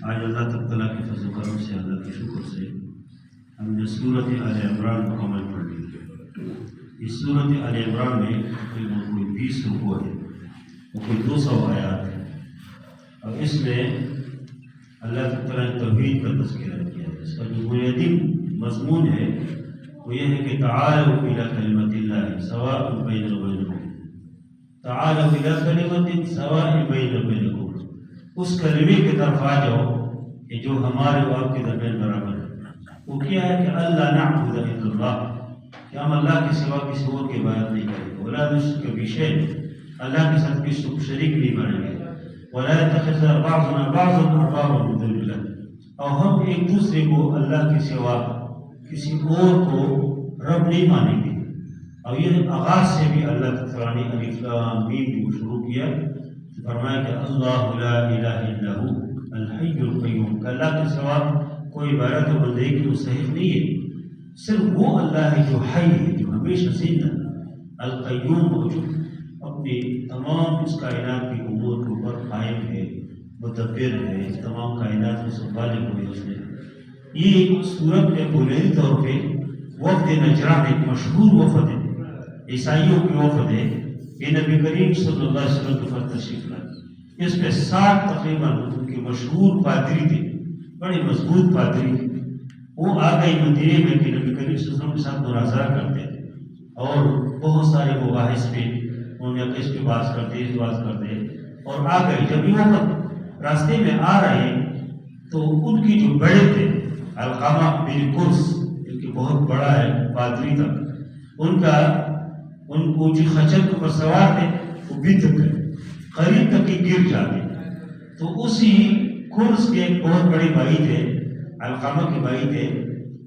آج اللہ تعالیٰ کے فضل و کرم سے، اللہ کے شکر سے ہم نے صورت آل عمران مکمل پڑھ لی۔ اس صورت آل عمران میں تقریباً کوئی 20 رکوع ہے اور کوئی 200 آیات ہے، اور اس میں اللہ تعالیٰ نے توحید کا تذکرہ کیا ہے۔ اس کا جو بنیادی مضمون ہے وہ یہ ہے کہ تعالوا الی کلمۃ اللہ سواء بیننا وبینکم، تعالوا الی کلمۃ سواء بیننا وبینکم، اس کلمے کی طرف آ جاؤ کہ جو ہمارے اور آپ کے درمیان برابر ہے۔ وہ کیا ہے کہ اللہ نعبد الا اللہ، کہ ہم اللہ کے سوا کسی اور کی عبادت نہیں کریں گے، ولا نشرک بہ شیئا، اللہ کے ساتھ کسی کو شریک نہیں بنائیں گے، ولا يتخذ بعضنا بعضا اربابا من دون اللہ، اور ہم ایک دوسرے کو اللہ کے سوا کسی اور کو رب نہیں مانیں گے۔ اور یہ آغاز سے بھی اللہ تعالیٰ نے الف لام میم کو شروع کیا، فرمایا کہ اللہ لا الہ الا هو الحی القیوم، کہ اللہ کے سوا کوئی عبادت و بندگی کی مستحق نہیں ہے، صرف وہ اللہ ہے جو حی ہے، جو ہمیشہ زندہ، القیوم، موجود، اپنی تمام اس کائنات کی امور کے اوپر قائم ہے، مدبر ہے، تمام کائنات کو سنبھالے ہوئے اس نے۔ یہ صورت میں بنیادی طور پہ وفد نجران ایک مشہور وفد ہے، عیسائیوں کی وفد ہے، یہ نبی کریم صلی اللہ علیہ وسلم کے پاس تشریف لائے۔ اس میں 60 تقریباً ان کے مشہور پادری تھے، بڑے مضبوط پادری تھے۔ وہ آ گئے مدینے میں کہ نبی کریم صلی اللہ علیہ وسلم کے ساتھ مناظرہ کرتے تھے، اور بہت سارے مباحث پہ انہوں نے اس پہ بات کرتے، اس بات کرتے، اور آ گئے۔ جب یہ وقت راستے میں آ رہے تو ان کی جو بڑے تھے علقمہ بن قرص، جو کہ بہت بڑا ہے پادری تھا، ان کو جو خچر کے اوپر سوار تھے وہ بد گئے، قریب تک ہی گر جاتے۔ تو اسی قرص کے ایک بہت بڑے بھائی تھے، علقمہ کے بھائی تھے،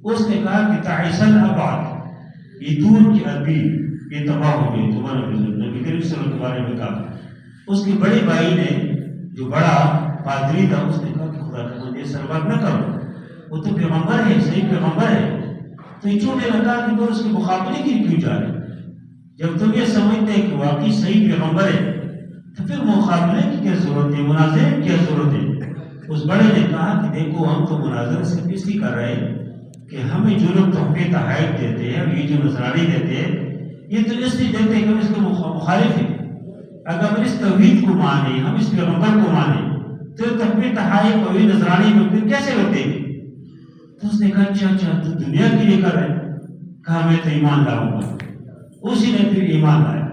اس نے کہا کہ تعیس الابعاد، یہ دور کی عربی یہ تباہ ہو گئی تمہارے بزرگ، نبی کریم صلی اللہ علیہ وسلم کے بارے میں کہا۔ اس کے بڑے بھائی نے جو بڑا پادری تھا اس نے کہا کہ خدا کا بندے سربار نہ کرو، وہ تو پیغمبر ہے، صحیح پیغمبر ہے، تو یہ چھوٹے لگا کہ تو اس کے مقابلے کی کیوں جا رہے؟ جب تم یہ سمجھتے ہیں کہ واقعی صحیح پیغمبر ہے تو پھر مقابلے کی کیا ضرورت ہے، مناظرے کی کیا ضرورت ہے؟ اس بڑے نے کہا کہ دیکھو ہم تو مناظرہ صرف اس لیے کر رہے ہیں کہ ہمیں جو لوگ تحفے تحائف دیتے ہیں، یہ جو نذرانی دیتے ہیں، یہ تو اس لیے دیتے ہیں کہ ہم اس کے مخالف ہیں۔ اگر ہم اس توحید کو مانیں، ہم اس پیغمبر کو مانیں، تو تحفے تحائف اور یہ نذرانی میں پھر کیسے ہوتے ہیں؟ تو اس نے کہا اچھا تو دنیا کے لیے کر رہے ہیں؟ کہا میں تو ایمان لاؤں گا۔ اسی نے پھر ایمان لایا،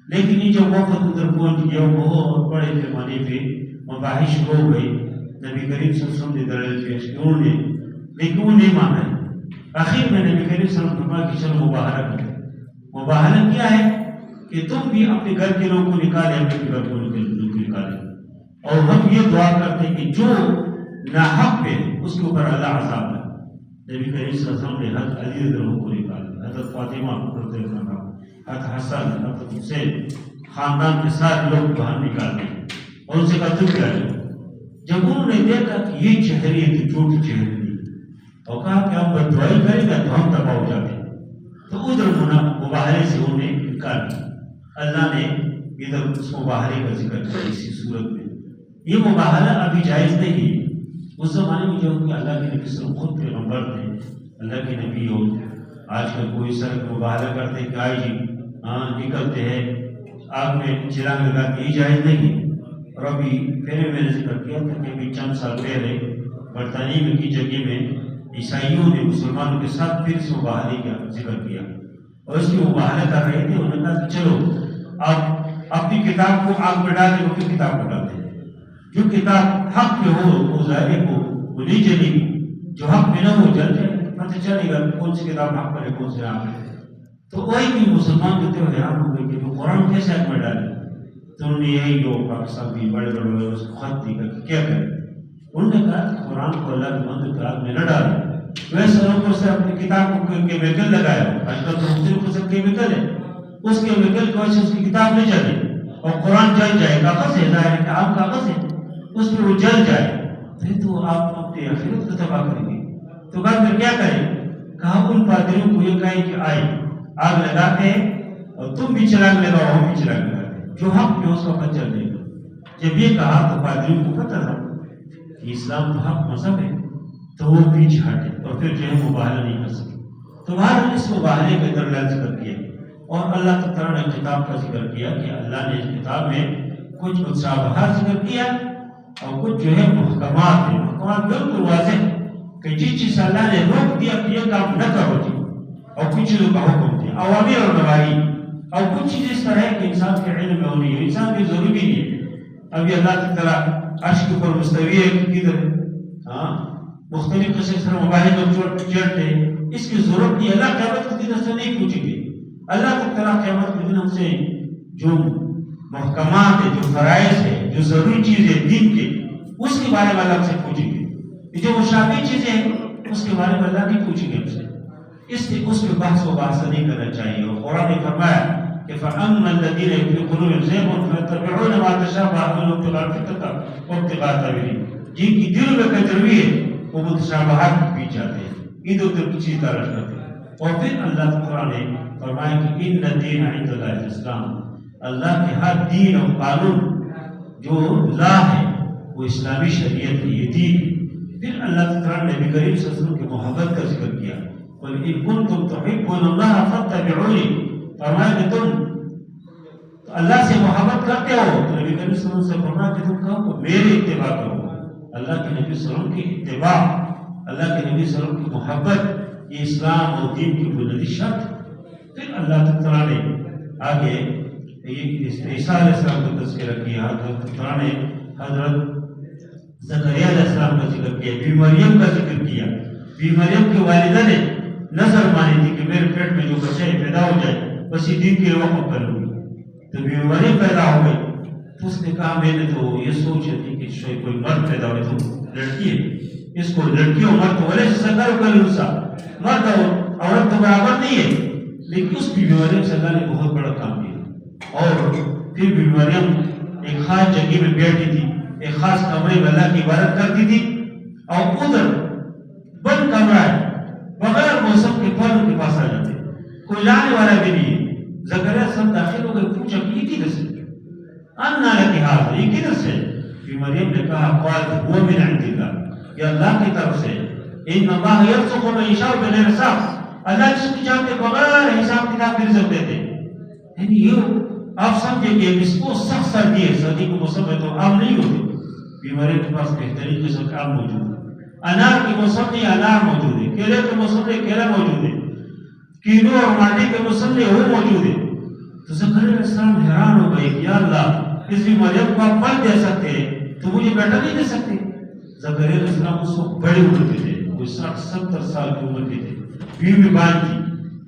لیکن یہ جو وفد ادھر پہنچ گیا بہت بڑے پیمانے پہ مباحث شروع ہو گئی، نبی کریم صلی اللہ علیہ وسلم نے دلائل پیش کیے انہوں نے، لیکن وہ نہیں مانا ہے۔ آخر میں نبی کریم صلی اللہ علیہ وسلم نے کہا کہ چلو مباہلہ کریں۔ مباہلہ کیا ہے کہ تم بھی اپنے گھر کے لوگوں کو نکالے، اپنے گھر کو نکالے، اور ہم یہ دعا کرتے ہیں کہ جو ناحق پہ اس کے اوپر اللہ عذاب ہے۔ نبی کریم صلی اللہ علیہ وسلم نے حضرت علی رضی اللہ عنہ کو نکالا، حضرت فاطمہ رضی اللہ عنہ، حضرت حسن، حضرت حسین، خاندان کے سارے لوگ باہر نکال دیے اور ان سے کہا تم کیا ہے؟ جب انہوں نے دیکھا کہ یہ چہرے تو جھوٹی چہرے نہیں، اور کہا کہ ہم بددعائی کریں گے تو ہم تباہ ہو جاتے ہیں، تو ادھر مباہلے سے انہوں نے انکار کیا۔ اللہ نے ادھر اس مباہلے کا ذکر کیا اسی صورت میں۔ یہ مباہلہ ابھی جائز نہیں ہے، اس زمانے میں جو کہ اللہ کے نبی صلی اللہ علیہ وسلم خود پیغمبر تھے، اللہ کے نبی ہو، آج کل کوئی سڑک مباہلہ کرتے ہیں کہ آئی جی نکلتے ہیں آگ میں چراغ لگا کے، یہ جائز نہیں ہے۔ اور ابھی پہلے میں نے ذکر کیا تھا کہ ابھی چند سال پہلے برطانیہ میں کی جگہ میں عیسائیوں نے مسلمانوں کے ساتھ پھر سے مباہلے کا ذکر کیا، اور اس میں مباہلہ کر رہے تھے۔ انہوں نے کہا کہ چلو آپ اپنی کتاب کو آگ میں ڈالیں، وہ پھر کتاب کو ڈالتے ہیں، جو کتاب حق پہ ہو وہ ظاہر کو وہ نہیں جلے گی، جو حق میں نہ ہو جل جائے، پتہ چلے گا کون سی کتاب حق پر ہے کون سے حق ہے۔ تو وہی بھی مسلمان جو تھے وہ حیران ہو گئے کہ وہ قرآن کیسے حق میں ڈالے؟ تو انہوں نے یہی لوگ پاکستان کے بڑے بڑے اس کو خط دی کہ کیا کریں؟ انہوں نے کہا کہ قرآن کو اللہ کے بندے کے آگ میں نہ ڈالیں، ویسے لوگوں سے اپنی کتاب کو کیمیکل لگایا، آج کل تو مختلف قسم کے کیمیکل ہے، اس کیمیکل کی وجہ سے اس کی کتاب نہیں چلے اور قرآن جل جائے، کاغذ ہے، ظاہر ہے کہ عام کاغذ ہے، اس پہ وہ جل جائے، پھر تو آپ اپنی آخرت کو تباہ کریں گے۔ تو کہا پھر کیا کریں؟ کہا ان پادریوں کو یہ کہیں کہ آئے آگ لگاتے ہیں اور تم بھی چراغ لگاؤ، ہم بھی چراغ لگاتے ہیں، جو حق پہ اس کا پتہ چل جائے گا۔ جب یہ کہا تو پادریوں کو پتہ تھا کہ اسلام تو حق مذہب ہے، تو وہ پیچھے ہٹے اور پھر جو ہے مباہلہ نہیں کر سکے. تو بہرحال اس مباہلے کا درمیان ذکر کیا اور اللہ تعالیٰ نے کتاب کا ذکر کیا کہ اللہ نے اس کتاب میں کچھ مشابہات ذکر کیا اور کچھ جو ہے محکمات ہیں. محکمات بالکل واضح کہ جس چیز اللہ نے روک دیا کہ یہ کام نہ کرو جی، اور کچھ چیزوں کا حکم دیا، اوامر اور نواہی، اور کچھ چیز اس طرح ہے کہ انسان کے علم میں ہونی ہے، انسان کی ضروری بھی نہیں ہے. ابھی اللہ تعالیٰ عرش کے اوپر مستوی ہے کدھر، ہاں مختلف قسم سے مباحث اور چڑھتے، اس کی ضرورت نہیں. اللہ قیامت کے دن سے نہیں پوچھیں گے. اللہ تعالیٰ قیامت کے دن ہم سے جو محکمات ہے، جو فرائض ہے، جو ضروری چیز ہے دین کے، اس کے بارے میں اللہ سے پوچھیں گے. جو مشابہ چیزیں ہیں اس کے بارے میں اللہ نہیں پوچھیں گے ہم سے. اس پہ بحث و بحث نہیں کرنا چاہیے. اور قرآن نے فرمایا کہ فَأَمَّا الَّذِينَ فِي قُلُوبِهِمْ زَيْغٌ فَيَتَّبِعُونَ مَا تَشَابَهَ مِنْهُ ابْتِغَاءَ الْفِتْنَةِ وَابْتِغَاءَ تَأْوِيلِهِ، جن کی دل میں کجروی ہے وہ متشابہات کے پیچھے جاتے ہیں، ادھر ادھر کی چیز تلاش کرتے ہیں. اور پھر اللہ تعالیٰ نے فرمایا کہ إِنَّ الدِّينَ عِندَ اللَّهِ الْإِسْلَامُ، اللہ کے ہر دین اور قانون جو لا ہے وہ اسلامی شریعت ہے، یہ دین. پھر اللہ تعالیٰ نے نبی کریم صلی اللہ علیہ وسلم کی محبت کا ذکر کیا. قُلْ إِن كُنتُمْ تُحِبُّونَ اللَّهَ فَاتَّبِعُونِي، فرمایا کہ تم اللہ سے محبت کرتے ہو تو نبی کریم صلی اللہ علیہ وسلم سے فرمایا کہ تم کہو میری اتباع کرو. اللہ کے نبی صلی اللہ علیہ وسلم کی اتباع، اللہ کے نبی صلی اللہ علیہ وسلم کی محبت، یہ اسلام اور دین کی بنیادی شرط. پھر اللہ تعالیٰ نے آگے عیسیٰ علیہ السلام کا تذکرہ کیا. حضرت تعالیٰ نے حضرت زکریا علیہ السلام کا ذکر کیا، بی مریم کا ذکر کیا. بی مریم کی والدہ نے نظر مانی تھی کہ میرے پیٹ میں جو بچہ پیدا ہو جائے بس یہ دین کے وقف کر لوں گی. تو بی مریم پیدا ہو گئی تو اس نے کہا میں نے تو یہ سوچ تھی کہ شاید کوئی مرد پیدا ہوئے تو لڑکی ہے، اس کو لڑکی اور مرد والے سے سکر کر لوسا، مرد اور عورت تو برابر نہیں ہے. لیکن اس بی مریم سے اللہ نے بہت بڑا کام کیا. اور پھر بی مریم ایک خاص جگہ میں بیٹھی تھی، ایک خاص کمرے میں اللہ کی عبادت کرتی تھی، اور ادھر بند کمرہ ہے، بغیر موسم کے پھلوں کے پاس آ جاتے، کوئی لانے والا بھی نہیں ہے. زکریا سب داخل ہو گئے، پوچھا کہ یہ کدھر سے، اَنَّىٰ لَكِ هَٰذَا، یہ کدھر سے؟ بی مریم نے کہا قَالَتْ هُوَ مِنْ عِندِ اللَّهِ، یہ اللہ کی طرف سے. إِنَّ اللَّهَ يَرْزُقُ مَن يَشَاءُ بِغَيْرِ حِسَاب، اللہ جس کو چاہتے بغیر حساب کتاب کے رزق دیتے. یعنی یہ آپ سمجھیں کہ اس کو سخت سردی ہے، سردی کو موسم ہے تو آم نہیں ہوتے. بی مریم کے پاس بہترین قسم کا آم موجود ہے، انار کے موسم میں انار موجود ہے، کیلے کے موسم میں کیلا موجود ہے، کینو اور مانڈی کے موسم میں وہ موجود ہے. تو زکریا علیہ السلام حیران ہو گئے کہ یا اللہ اس بی مریم کو آپ پھل دے سکتے ہیں تو مجھے بیٹا نہیں دے سکتے. زکریا علیہ السلام اس وقت بڑے عمر کے تھے، وہ 60-70 سال کی عمر کے تھے، بیوی بان تھی.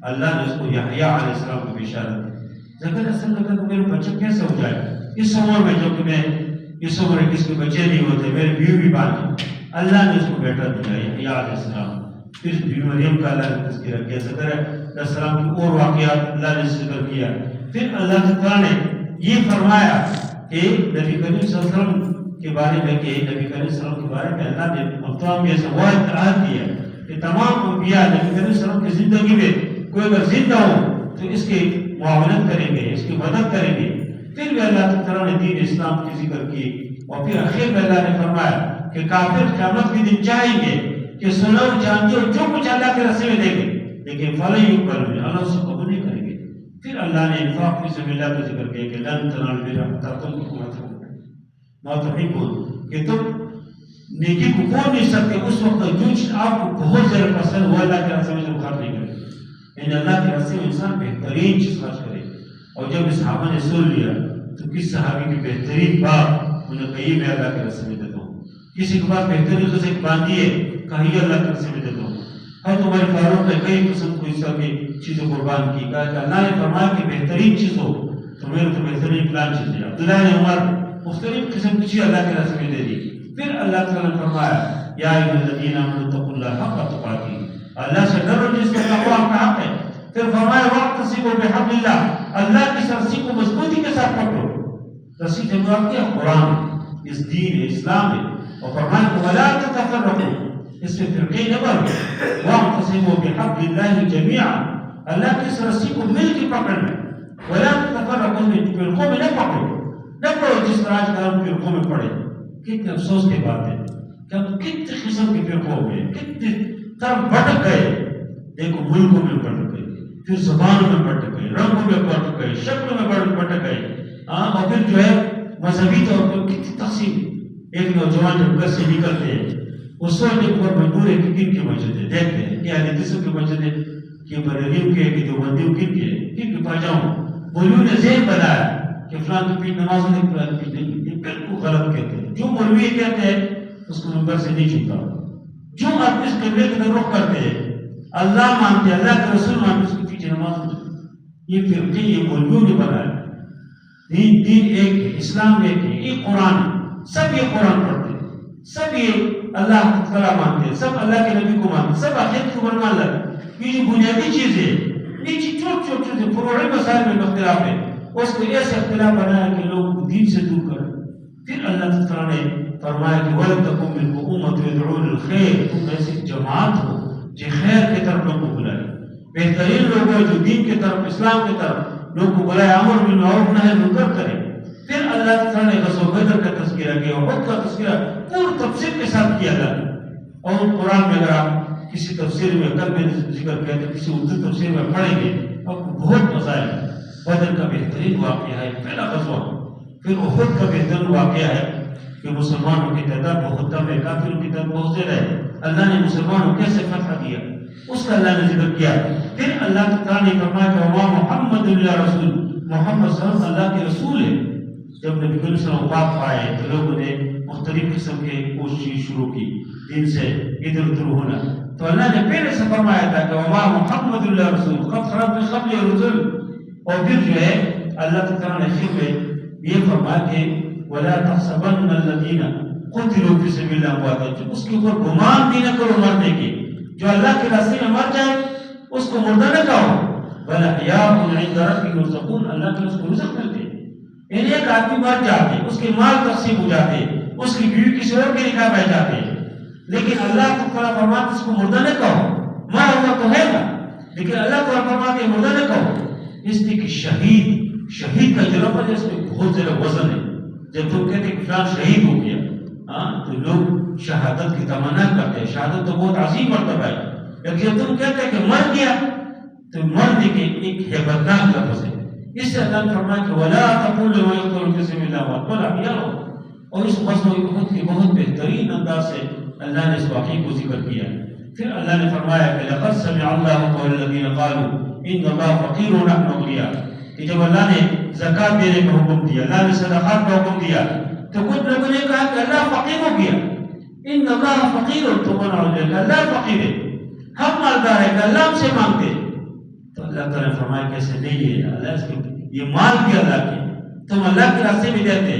اللہ نے اس کو یحییٰ علیہ السلام کو بشارت دی. زکریا علیہ السلام نے کہا کہ میرا بچہ کیسے ہو جائے اس عمر میں، جو کہ میں اس عمر میں کس کے بچے نہیں ہوتے، میرے بیوی بان تھی. اللہ نے اس کو بیٹا دیا یحییٰ علیہ السلام. پھر بی مریم کا اللہ نے تذکرہ کیا، زکریا علیہ السلام کی اور واقعات اللہ نے ذکر کیا. پھر اللہ تعالیٰ نے یہ فرمایا کہ نبی کریم صلی اللہ علیہ وسلم کے بارے میں، کہ نبی کریم صلی اللہ علیہ وسلم کے بارے میں اللہ نے تمام یہ سوال عہد کیا کہ تمام انبیاء نبی کریم صلی اللہ علیہ وسلم کی زندگی میں کوئی اگر زندہ ہو تو اس کی معاونت کریں گے، اس کی مدد کریں گے. پھر بھی اللہ تعالیٰ نے دین اسلام کی ذکر کی. اور پھر آخر میں اللہ نے فرمایا کہ کافر قیامت کے دن چاہیں گے کہ سونا اور چاندی اور جو کچھ اللہ کے راستے میں دیں گے، لیکن فَلَن يُقْبَلَ مِنْهُ، اللہ اس کو قبول نہیں کریں گے. پھر اللہ نے انفاق فی سبیل اللہ کا ذکر کیا کہ لن تنالوا البر حتى تنفقوا ما تحبون، کہ تم نیکی کو کھو نہیں سکتے اس وقت جو چیز آپ کو بہت زیادہ پسند ہو اللہ کے راستے میں تم خرچ نہیں کرے. یعنی اللہ کے راستے میں انسان بہترین چیز خرچ کرے. اور جب صحابہ نے سن لیا تو کس صحابی کی بہترین بات انہیں کہی میں اللہ کے راستے میں دیتا ہوں، کسی کے پاس بہترین قسم کی باندھی ہے کہیں اللہ کے راستے میں دیتا ہوں. ہر تمہارے فاروق نے کئی قسم کو اس طرح کی چیزیں قربان کی. کہا کہ اللہ نے فرمایا کہ بہترین چیز ہو تو میرے تو بہترین پلان چیز ہے. عبداللہ نے عمر مختلف قسم کی چیز اللہ کے راستے میں دے دی. پھر اللہ تعالیٰ نے فرمایا یا ایھا الذین آمنوا اتقوا اللہ حق تقاتہ، اللہ سے ڈرو جس کا تقوی آپ کا حق ہے. پھر فرمایا واعتصموا بحبل اللہ، اللہ کی رسی کو مضبوطی کے ساتھ پکڑو. رسی سے مراد کیا؟ قرآن، اس دین ہے، اسلام ہے. اور فرمایا ولا تتفرقوا، اس میں فرقے نہ بنو. واعتصموا بحبل اللہ جميعا، اللہ کی اس رسی کو مل کے پکڑنا. ولا تتفرقوا، فرقوں میں نہ پکڑو، نہ پڑھو جس طرح آج کل ہم فرقوں میں پڑے. کتنے افسوس کی بات ہے کہ ہم کتنے قسم کے فرقوں میں کتنے طرف بھٹک گئے. دیکھو ملکوں میں بھٹک گئے, پھر زبانوں میں بھٹک گئے, رنگوں میں بھٹک گئے, شکلوں میں بھٹک گئے. اور پھر جو ہے مذہبی طور پر کتنی تقسیم. ایک نوجوان جب گھر سے نکلتے ہیں وہ سوچنے پر مجبور ہے کہ کن کی مسجد ہے, دیکھتے ہیں کہ اہل حدیثوں کی مسجد ہے کہ بریلیوں کے کہ دیوبندیوں کن کے پاس جاؤں. مولویوں نے ذہن بنایا کہ فلان کی پیٹ نماز نہیں, فلان کی نہیں. یہ بالکل غلط کہتے ہیں. جو مولوی کہتے ہیں اس کو منبر سے نہیں چھوٹتا. جو آدمی اس قبلے کی طرف رخ کرتے ہیں, اللہ مانتے ہیں, اللہ کے رسول مانتے, اس کے پیچھے نماز نہیں. یہ فرقے یہ مولویوں نے بنایا. دین ایک ہے, اسلام ایک ہے, ایک قرآن ہے. سب یہ قرآن پڑھتے ہیں, سب یہ اللہ تعالیٰ مانتے ہیں, سب اللہ کے نبی کو مانتے ہیں, سب آخرت کو مان لگے. یہ جو بنیادی چیز ہے نیچے چھوٹ چھوٹے فروعی مسائل میں اختلاف ہے, اس کو ایسے اختلاف بنایا کہ لوگوں کو دین سے دور کریں. پھر اللہ تعالیٰ نے فرمایا کہ وَلْتَكُن مِّنكُمْ أُمَّةٌ يَدْعُونَ إِلَى الْخَيْرِ, تم ایسی جماعت ہو جو خیر کی طرف لوگوں کو بلائے. بہترین لوگ ہیں جو دین کی طرف, اسلام کی طرف لوگوں کو بلائے, امر بالمعروف نہی عن المنکر کرے. پھر اللہ تعالیٰ نے غزوہ بدر کا تذکرہ کیا, احد کا تذکرہ پورے تفصیل کے ساتھ کیا گیا. اور قرآن میں اگر آپ کسی تفسیر میں کل میں ذکر کیا تو کسی اردو تفسیر میں پڑھیں گے آپ کو بہت مزہ آئے گا. بدر کا بہترین واقعہ ہے پہلا غزوہ. پھر احد کا بہترین واقعہ ہے کہ مسلمانوں کی تعداد بہت کم ہے, کافروں کی تعداد بہت زیادہ ہے. اللہ نے مسلمانوں کو کیسے فتح دیا اس کا اللہ نے ذکر کیا. پھر اللہ تعالیٰ نے فرمایا کہ وما محمد الا رسول, محمد صلی اللہ علیہ وسلم اللہ کے رسول ہے. جب نبی صلی اللہ علیہ وسلم وفات پائے تو لوگوں نے مختلف قسم کے کوشش شروع کی دین سے ادھر ادھر ہونا. تو اللہ نے پہلے سے فرمایا تھا کہ وما محمد الا رسول قد خلت من قبلہ الرسل. اور پھر جو ہے اللہ تعالیٰ نے پھر میں یہ فرمایا کہ ولا تحسبن الذین قتلوا فی سبیل اللہ امواتا, اس کے اوپر گمان بھی نہ کرو مرنے کی. جو اللہ کے راستے میں مر جائے اس کو مردہ نہ کہو, بل احیاء عند ربهم یرزقون, اللہ کے اس کو رزق ملتے. یعنی ایک آدمی مر جاتے, اس کے مال تقسیم ہو جاتے, اس کی بیوی کسی اور کے نکاح بیٹھ جاتے, لیکن اللہ تعالیٰ فرماتے اس کو مردہ نہ کہو. مرا ہوا تو ہے نا, لیکن اللہ تعالیٰ فرماتے مردہ نہ کہو, اس لیے کہ شہید کا جرم ہے, اس میں بہت زیادہ وزن ہے. جب تم کہتے کہ فلان شہید ہو گیا تو لوگ شہادت کی تمنا کرتے ہیں. شہادت تو بہت عظیم مرتبہ ہے, لیکن جب تم کہتے کہ مر گیا تو مرنے کے ایک ہیبتناک لفظ ہے. اس سے اللہ نے فرمایا کہ ولا تقولوا لمن يقتل في سبيل الله اموات بل احياء. اور اس غزوہ احد کے بہت بہترین انداز سے اللہ نے اس واقعے کو ذکر کیا. پھر اللہ نے فرمایا کہ لقد سمع الله قول الذين قالوا ان الله فقير ونحن اغنياء. کہ جب اللہ نے زکات دینے کا حکم دیا, اللہ نے صدقات کا حکم دیا, تو کچھ لوگوں نے کہا کہ اللہ فقیر ہو گیا. ان اللہ فقیر, تو اللہ فقیر ہے, ہم مالدار ہے کہ اللہ ہم سے مانگتے. تو اللہ تعالیٰ نے فرمایا کیسے نہیں ہے, اللہ اس کے یہ مال بھی اللہ کے, تم اللہ کے راستے میں دیتے,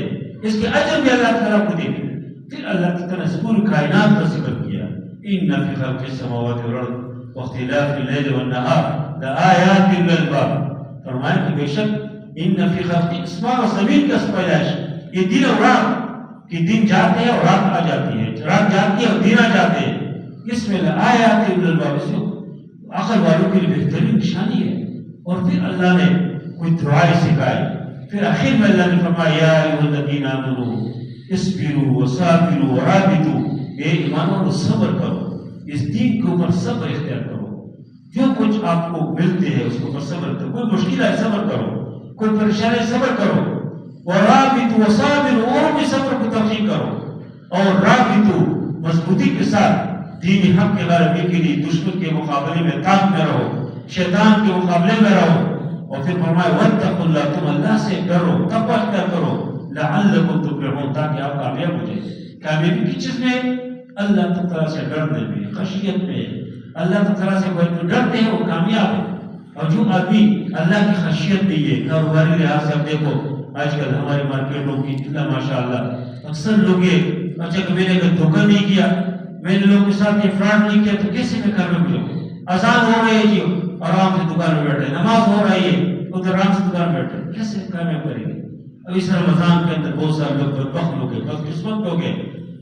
اس کے اجر بھی اللہ تعالیٰ کو دے گے. پھر اللہ تعالیٰ نے پوری کائنات کا ذکر کیا. ان فی خلق السماوات والارض واختلاف اللیل والنہار لآیات للالباب. فرمایا کہ بے شک ان فی خلق اسماء و زمین کا پیدائش, یہ دن اور رات کہ دن جاتے ہیں اور رات آ جاتی ہے, رات جاتی ہے اور دن آ جاتے ہیں, اس میں لآیات للالباب, اس میں عقل والوں کے لیے بہترین نشانی ہے. اور پھر اللہ نے کوئی دعائیں سکھائی. پھر آخر میں اللہ نے فرمایا یا ایھا الذین آمنوا اصبروا وصابروا ورابطوا, اے ایمان والو صبر کرو, اس دین کے اوپر صبر اختیار کرو. جو کچھ آپ کو ملتے ہیں اس کے اوپر صبر کرو, کوئی مشکل ہے صبر کرو, کوئی پریشانی ہے صبر کرو. ورابطوا وصابروا, اور بھی صبر کو تحقیق کرو. اور رابطوا, مضبوطی کے ساتھ دین حق کے غلبے کے لیے دشمن کے مقابلے میں تاب میں رہو, شیطان کے مقابلے میں رہو. اور پھر فرمایا واتقوا اللہ, تم اللہ سے ڈرو, تقوی اختیار کرو, لعلکم تفلحون, تاکہ آپ کامیاب ہو جائیں. کامیابی کی چیز میں اللہ تعالیٰ سے ڈرنے میں, خشیت میں. اللہ تعالیٰ سے کوئی ڈرتے ہیں وہ کامیاب ہے. اور جو آدمی اللہ کی خشیت نہیں ہے, کاروباری لحاظ سے آپ دیکھو آج کل ہماری مارکیٹوں کی اتنا ماشاء اللہ اکثر لوگ یہ اچھا کہ میں نے اگر دھوکہ نہیں کیا, میں نے لوگوں کے ساتھ یہ فراڈ نہیں کیا, تو کیسے میں کر رہا ہوں. اذان ہو رہی ہے جی, آرام سے دکان میں بیٹھے, نماز ہو رہی ہے ادھر آرام سے دکان میں بیٹھے, کیسے کامیاب کریں گے. اب اس رمضان کے اندر بہت سارے لوگ بدبخت لوگ ہیں, بدقسمت لوگ ہیں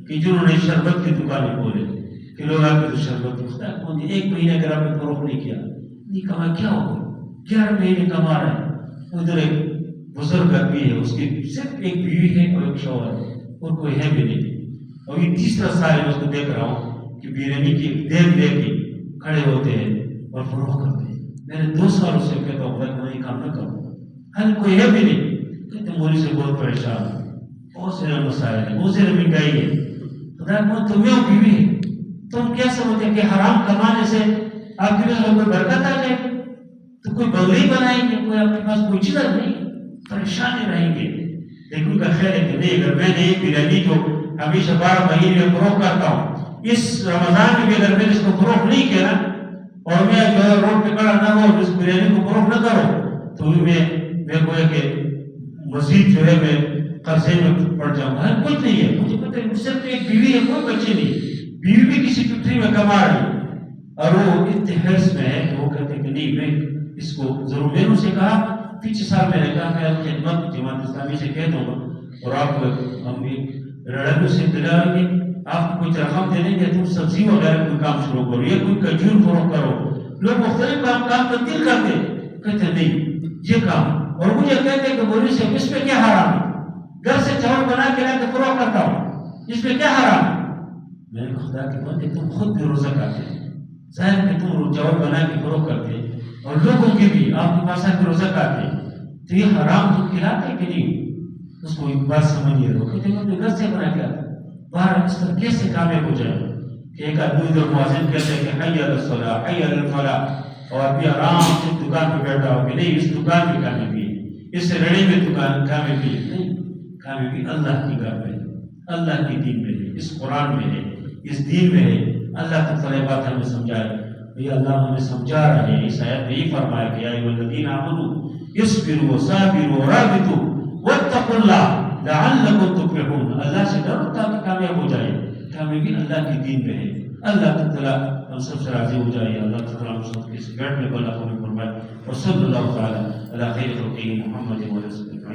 کہ جنہوں نے شربت کی دکانیں کھولے کہ لوگ آ کے شربت ایک مہینے اگر آپ نے فروخت نہیں کیا, نہیں کما, کیا ہوگا, 11 مہینے کما رہے ہیں. ادھر ایک بزرگ آدمی ہے, اس کی صرف ایک بیوی ہے اور ایک شوہر ہے, اور کوئی ہے بھی نہیں. اور یہ تیسرا سال میں اس کو دیکھ رہا ہوں کہ بریانی کی دیکھ لے کے کھڑے ہوتے ہیں اور فروغ کرتے ہیں. میں نے 2 سالوں سے کہتا ہوں میں یہ کام نہ کروں. ہر کوئی ہے بھی نہیں. کہتے مولوی سے بہت پریشان ہوں, بہت سے مسائل ہیں, بہت سے مہنگائی ہے. خدا کو تمہیں اور بیوی ہے, تم کیا سمجھتے کہ حرام کمانے سے آپ کے لیے کوئی برکت آ جائے گی؟ تو کوئی بغلی بنائیں گے, کوئی آپ کے پاس کوئی چیز نہیں, پریشانی رہیں گے. لیکن ان کا خیر ہے کہ نہیں, اگر میں نے یہ بریانی جو ہمیشہ 12 مہینے میں فروغ کرتا ہوں, اس رمضان میں بھی اگر میں نے اس کو فروغ نہیں کیا نا, اور میں جو ہے روڈ پہ کھڑا نہ ہو, اس بریانی کو فروغ نہ کرو, تو میں کو ہے کہ مزید جو ہے میں قرضے میں پڑ جاؤں گا. کچھ نہیں ہے, مجھے پتہ ہے, مجھ سے تو ایک بیوی ہے, کوئی بچے نہیں. بیوی بھی کسی فیکٹری میں کما رہی ہے, اور وہ اتنے حرص میں ہے کہ وہ کہتے ہیں کہ نہیں میں اس کو ضرور. میں نے اسے کہا پیچھے سال میں نے کہا میں خدمت جماعت اسلامی سے کہہ دوں گا, اور آپ ہم رڑکوں سے دلائیں گے, آپ کو کچھ رقم دے دیں گے, تم سبزی وغیرہ کوئی کام شروع کرو یا کوئی کھجور فروخت کرو. لوگ مختلف کام تبدیل کرتے, کہتے نہیں یہ کام. اور مجھے کہتے ہیں کہ مولوی صاحب اس میں کیا حرام ہے, گھر سے چاول بنا کے لا کے فروخت کرتا ہوں, اس میں کیا حرام ہے؟ میں نے خدا کے بندے تم خود بھی روزہ کھاتے ہیں, ظاہر کہ تم چاول بنا کے فروخت کرتے ہیں, اور لوگوں کے بھی آپ کے پاس آ کے روزہ کھاتے ہیں, تو یہ حرام تم کھلاتے ہیں کہ نہیں؟ اس کو ایک بات سمجھیے. لوگ کہتے ہیں میں گھر سے بنا کے آتا ہوں. باہر اس طرح کیسے کامیاب ہو جائے کہ ایک آدمی ادھر مؤذن کہتے ہیں کہ حی علی الصلاۃ حی علی الفلاح, اور ابھی آرام سے دکان پہ بیٹھا ہو کہ نہیں اس دکان کی کامیابی ہے, اس سے رڑی میں دکان کامیابی ہے. نہیں, کامیابی اللہ کی گھر میں ہے, اللہ کی دین میں ہے, اس قرآن میں ہے, اس دین میں ہے. اللہ تعالیٰ بات ہمیں سمجھائے. یہ اللہ ہمیں سمجھا رہے ہیں. اس آیت میں یہ فرمایا کہ یا ایھا الذین آمنوا اصبروا وصابروا ورابطوا واتقوا اللہ لعلکم تفلحون. اللہ سے ڈرو تاکہ کامیاب ہو جائے. کامیابی اللہ کی دین میں ہے. اللہ تعالیٰ ہم سب سے راضی ہو جائے. اللہ تعالیٰ ہم سب کے اس بیٹھ میں بلا فرمائے. وصلی اللہ تعالیٰ علی خیر خلقہ محمد و علیہ وسلم.